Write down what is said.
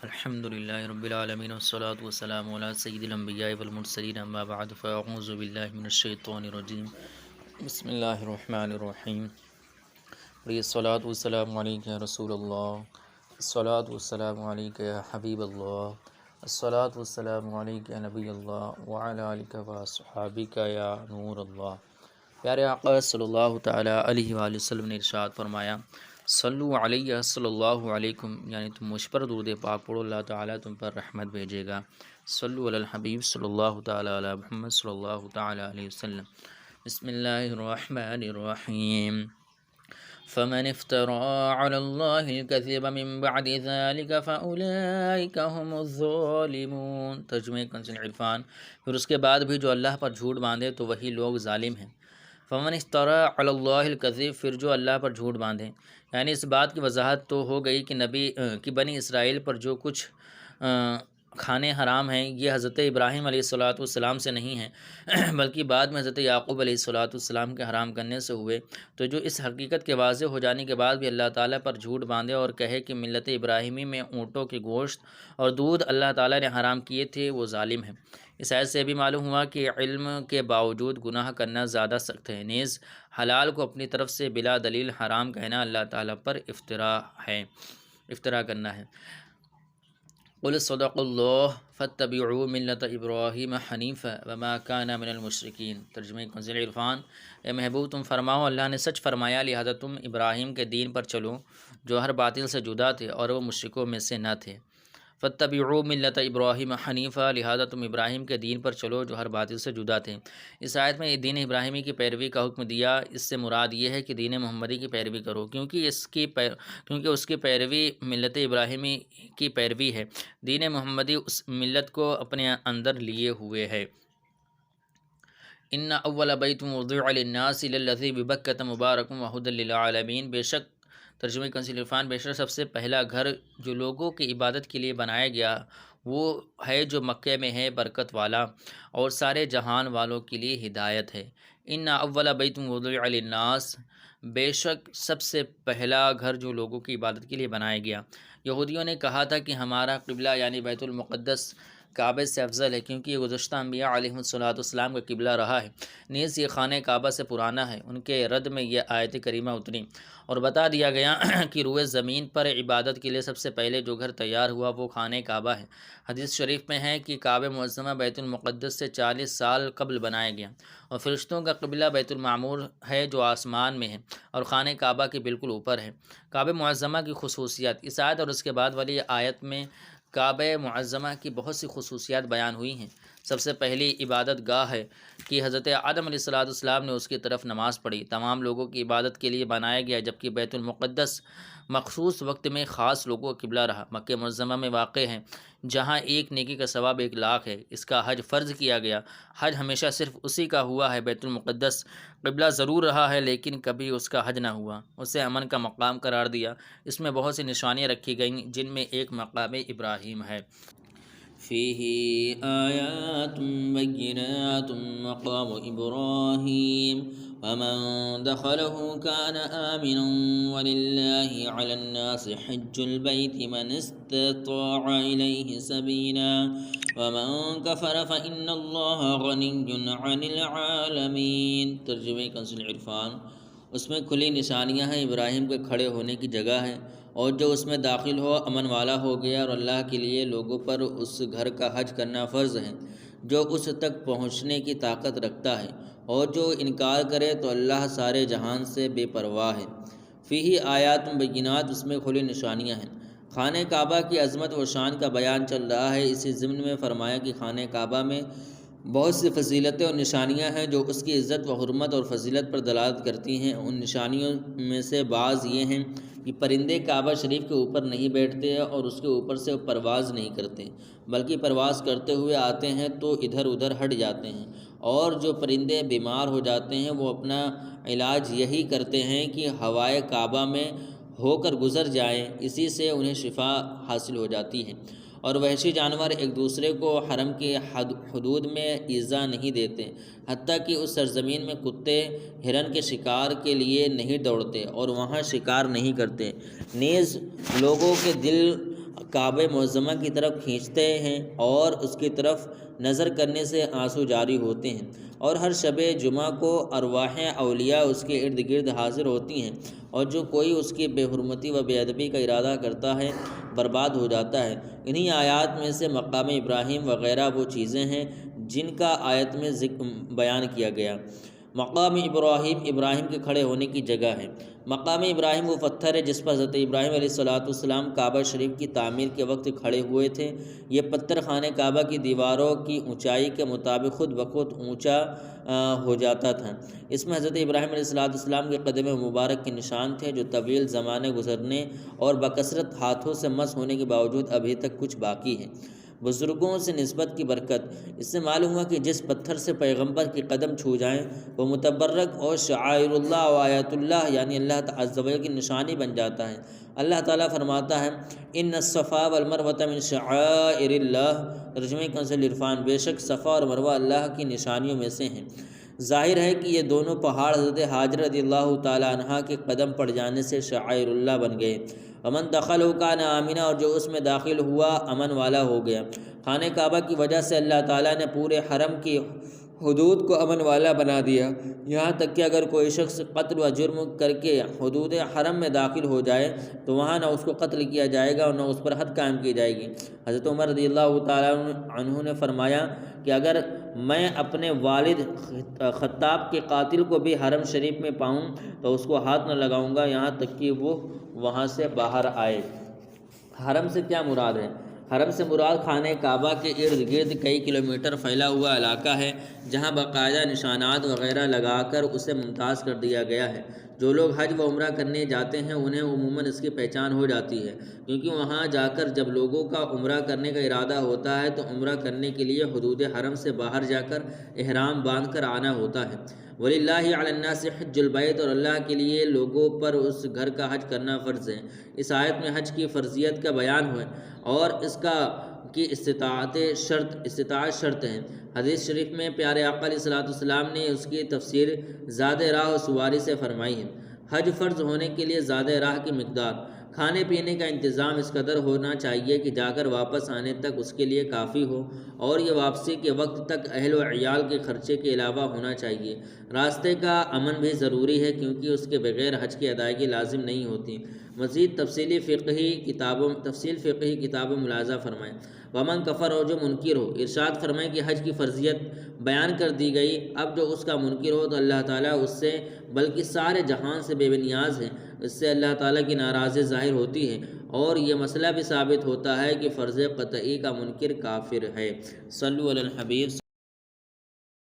الحمد للہ رب العالمین والصلاة والسلام علی سید الانبیاء والمرسلین اما بعد فاعوذ باللہ من الشیطان الرجیم بسم اللہ الرحمن الرحیم الصلاة والسلام علیک یا رسول اللہ، الصلاة والسلام علیک یا حبیب اللہ، الصلاة والسلام علیک یا نبی اللہ وعلی آلک واصحابک یا نور اللہ۔ پیارے آقا صلی اللہ تعالیٰ علیہ وآلہ وسلم نے ارشاد فرمایا، صلو علیہ صلی اللہ علیکم، یعنی تم مجھ پر درود پاک پڑھو، اللہ تعالیٰ تم پر رحمت بھیجے گا۔ صلو علی الحبیب صلی اللہ تعالیٰ علی محمد صلی اللہ تعالیٰ علیہ وسلم۔ بسم اللہ الرحمن الرحیم۔ فمن افترى على الله الكذب من بعد ذلك فأولئك هم الظالمون۔ ترجمہ کنز عرفان۔ پھر اس کے بعد بھی جو اللہ پر جھوٹ باندھے تو وہی لوگ ظالم ہیں۔ فمن افترى على الله الكذب، پھر جو اللہ پر جھوٹ باندھے، یعنی اس بات کی وضاحت تو ہو گئی کہ بنی اسرائیل پر جو کچھ کھانے حرام ہیں یہ حضرت ابراہیم علیہ السلام سے نہیں ہیں بلکہ بعد میں حضرت یعقوب علیہ السلام کے حرام کرنے سے ہوئے۔ تو جو اس حقیقت کے واضح ہو جانے کے بعد بھی اللہ تعالیٰ پر جھوٹ باندھے اور کہے کہ ملت ابراہیمی میں اونٹوں کے گوشت اور دودھ اللہ تعالیٰ نے حرام کیے تھے، وہ ظالم ہیں۔ اس آیت سے بھی معلوم ہوا کہ علم کے باوجود گناہ کرنا زیادہ سخت ہے، نیز حلال کو اپنی طرف سے بلا دلیل حرام کہنا اللہ تعالیٰ پر افطرا کرنا ہے۔ قل صدق اللہ فاتبعوا ملت ابراہیم حنیفا وما کان من المشرکین۔ ترجمہ کنز عرفان۔ اے محبوب تم فرماؤ اللہ نے سچ فرمایا، لہذا تم ابراہیم کے دین پر چلو جو ہر باطل سے جدا تھے اور وہ مشرکوں میں سے نہ تھے۔ فاتبعوا ملت ابراہیم حنیفا، لہذا تم ابراہیم کے دین پر چلو جو ہر باطل سے جدا تھے۔ اس آیت میں دین ابراہیمی کی پیروی کا حکم دیا، اس سے مراد یہ ہے کہ دین محمدی کی پیروی کرو، کیونکہ اس کی پیروی ملت ابراہیمی کی پیروی ہے۔ دین محمدی اس ملت کو اپنے اندر لیے ہوئے ہے۔ ان اول بیت وضع للناس للذی ببکۃ مبارک وہدی للعالمین۔ بے شک ترجمہ کنز عرفان، بے شک سب سے پہلا گھر جو لوگوں کی عبادت کے لیے بنایا گیا وہ ہے جو مکہ میں ہے، برکت والا اور سارے جہان والوں کے لیے ہدایت ہے۔ ان اول بیت وضع للناس، بے شک سب سے پہلا گھر جو لوگوں کی عبادت کے لیے بنایا گیا۔ یہودیوں نے کہا تھا کہ ہمارا قبلہ یعنی بیت المقدس کعبے سے افضل ہے، کیونکہ یہ گزشتہ انبیاء علیہ السلام کا قبلہ رہا ہے، نیز یہ خانہ کعبہ سے پرانا ہے۔ ان کے رد میں یہ آیت کریمہ اتری اور بتا دیا گیا کہ روئے زمین پر عبادت کے لیے سب سے پہلے جو گھر تیار ہوا وہ خانہ کعبہ ہے۔ حدیث شریف میں ہے کہ کعبہ معظمہ بیت المقدس سے 40 سال قبل بنایا گیا، اور فرشتوں کا قبلہ بیت المعمور ہے جو آسمان میں ہے اور خانہ کعبہ کے بالکل اوپر ہے۔ کعبہ معظمہ کی خصوصیات۔ اس آیت اور اس کے بعد والی آیت میں کعبہ معظمہ کی بہت سی خصوصیات بیان ہوئی ہیں۔ سب سے پہلی عبادت گاہ ہے کہ حضرت آدم علیہ السلام نے اس کی طرف نماز پڑھی، تمام لوگوں کی عبادت کے لیے بنایا گیا، جبکہ بیت المقدس مخصوص وقت میں خاص لوگوں کا قبلہ رہا۔ مکہ معظمہ میں واقع ہے جہاں ایک نیکی کا ثواب 1 لاکھ ہے، اس کا حج فرض کیا گیا، حج ہمیشہ صرف اسی کا ہوا ہے۔ بیت المقدس قبلہ ضرور رہا ہے لیکن کبھی اس کا حج نہ ہوا، اسے امن کا مقام قرار دیا۔ اس میں بہت سی نشانیاں رکھی گئیں جن میں ایک مقام ابراہیم ہے۔ فیہ آیات بینات مقام ابراہیم ومن دخلہ کان آمنا وللہ علی الناس حج البیت من استطاع الیہ سبیلا ومن کفر فإن اللہ غنی عن العالمین۔ ترجمہ کنز عرفان۔ اس میں کھلی نشانیاں ہیں، ابراہیم کے کھڑے ہونے کی جگہ ہے، اور جو اس میں داخل ہو امن والا ہو گیا، اور اللہ کے لیے لوگوں پر اس گھر کا حج کرنا فرض ہے جو اس تک پہنچنے کی طاقت رکھتا ہے، اور جو انکار کرے تو اللہ سارے جہان سے بے پرواہ ہے۔ فیہ آیات بینات، اس میں کھلی نشانیاں ہیں۔ خانہ کعبہ کی عظمت و شان کا بیان چل رہا ہے۔ اسی ضمن میں فرمایا کہ خانہ کعبہ میں بہت سی فضیلتیں اور نشانیاں ہیں جو اس کی عزت و حرمت اور فضیلت پر دلالت کرتی ہیں۔ ان نشانیوں میں سے بعض یہ ہیں کہ پرندے کعبہ شریف کے اوپر نہیں بیٹھتے اور اس کے اوپر سے پرواز نہیں کرتے، بلکہ پرواز کرتے ہوئے آتے ہیں تو ادھر ادھر ہٹ جاتے ہیں، اور جو پرندے بیمار ہو جاتے ہیں وہ اپنا علاج یہی کرتے ہیں کہ ہوائے کعبہ میں ہو کر گزر جائیں، اسی سے انہیں شفا حاصل ہو جاتی ہے۔ اور وحشی جانور ایک دوسرے کو حرم کی حدود میں ایذا نہیں دیتے، حتیٰ کہ اس سرزمین میں کتے ہرن کے شکار کے لیے نہیں دوڑتے اور وہاں شکار نہیں کرتے۔ نیز لوگوں کے دل کعبہ معظمہ کی طرف کھینچتے ہیں اور اس کی طرف نظر کرنے سے آنسو جاری ہوتے ہیں، اور ہر شب جمعہ کو ارواح اولیاء اس کے ارد گرد حاضر ہوتی ہیں، اور جو کوئی اس کی بے حرمتی و بے ادبی کا ارادہ کرتا ہے برباد ہو جاتا ہے۔ انہی آیات میں سے مقام ابراہیم وغیرہ وہ چیزیں ہیں جن کا آیت میں بیان کیا گیا۔ مقام ابراہیم ابراہیم کے کھڑے ہونے کی جگہ ہے۔ مقام ابراہیم وہ پتھر ہے جس پر حضرت ابراہیم علیہ السلام کعبہ شریف کی تعمیر کے وقت کھڑے ہوئے تھے۔ یہ پتھر خانہ کعبہ کی دیواروں کی اونچائی کے مطابق خود بخود اونچا ہو جاتا تھا۔ اس میں حضرت ابراہیم علیہ السلام کے قدم مبارک کے نشان تھے، جو طویل زمانے گزرنے اور بکثرت ہاتھوں سے مس ہونے کے باوجود ابھی تک کچھ باقی ہے۔ بزرگوں سے نسبت کی برکت۔ اس سے معلوم ہوا کہ جس پتھر سے پیغمبر کی قدم چھو جائیں وہ متبرک اور شعائر اللہ و آیات اللہ یعنی اللہ عز و جل کی نشانی بن جاتا ہے۔ اللہ تعالیٰ فرماتا ہے ان الصفا والمروۃ من شعائر اللہ، ترجمہ کنزُ عرفان، بے شک صفا اور مروہ اللہ کی نشانیوں میں سے ہیں۔ ظاہر ہے کہ یہ دونوں پہاڑ حضرت حاجر رضی اللہ تعالیٰ عنہا کے قدم پڑ جانے سے شعائر اللہ بن گئے۔ ومن دخلہ کان آمنا، اور جو اس میں داخل ہوا امن والا ہو گیا۔ خانہ کعبہ کی وجہ سے اللہ تعالیٰ نے پورے حرم کی حدود کو امن والا بنا دیا، یہاں تک کہ اگر کوئی شخص قتل و جرم کر کے حدود حرم میں داخل ہو جائے تو وہاں نہ اس کو قتل کیا جائے گا اور نہ اس پر حد قائم کی جائے گی۔ حضرت عمر رضی اللہ تعالیٰ عنہ نے فرمایا کہ اگر میں اپنے والد خطاب کے قاتل کو بھی حرم شریف میں پاؤں تو اس کو ہاتھ نہ لگاؤں گا یہاں تک کہ وہ وہاں سے باہر آئے۔ حرم سے کیا مراد ہے؟ حرم سے مراد خانہ کعبہ کے ارد گرد کئی کلومیٹر پھیلا ہوا علاقہ ہے جہاں باقاعدہ نشانات وغیرہ لگا کر اسے ممتاز کر دیا گیا ہے۔ جو لوگ حج و عمرہ کرنے جاتے ہیں انہیں عموماً اس کی پہچان ہو جاتی ہے، کیونکہ وہاں جا کر جب لوگوں کا عمرہ کرنے کا ارادہ ہوتا ہے تو عمرہ کرنے کے لیے حدود حرم سے باہر جا کر احرام باندھ کر آنا ہوتا ہے۔ وَلِلَّهِ عَلَى النَّاسِ حِجُّ الْبَيْتِ، اور اللہ کے لیے لوگوں پر اس گھر کا حج کرنا فرض ہے۔ اس آیت میں حج کی فرضیت کا بیان ہے اور اس کا کی استطاعت شرط ہے۔ حدیث شریف میں پیارے آقا علیہ السلام نے اس کی تفسیر زاد راہ و سواری سے فرمائی ہے۔ حج فرض ہونے کے لیے زاد راہ کی مقدار، کھانے پینے کا انتظام اس قدر ہونا چاہیے کہ جا کر واپس آنے تک اس کے لیے کافی ہو، اور یہ واپسی کے وقت تک اہل و عیال کے خرچے کے علاوہ ہونا چاہیے۔ راستے کا امن بھی ضروری ہے کیونکہ اس کے بغیر حج کی ادائیگی لازم نہیں ہوتی۔ مزید تفصیل فقہی کتابوں ملاحظہ فرمائیں۔ ومن کفر، اور جو منکر ہو۔ ارشاد فرمائیں کہ حج کی فرضیت بیان کر دی گئی، اب جو اس کا منکر ہو تو اللہ تعالیٰ اس سے بلکہ سارے جہان سے بے نیاز ہے، اس سے اللہ تعالیٰ کی ناراضی ظاہر ہوتی ہے، اور یہ مسئلہ بھی ثابت ہوتا ہے کہ فرض قطعی کا منکر کافر ہے۔ صلو علی الحبیب۔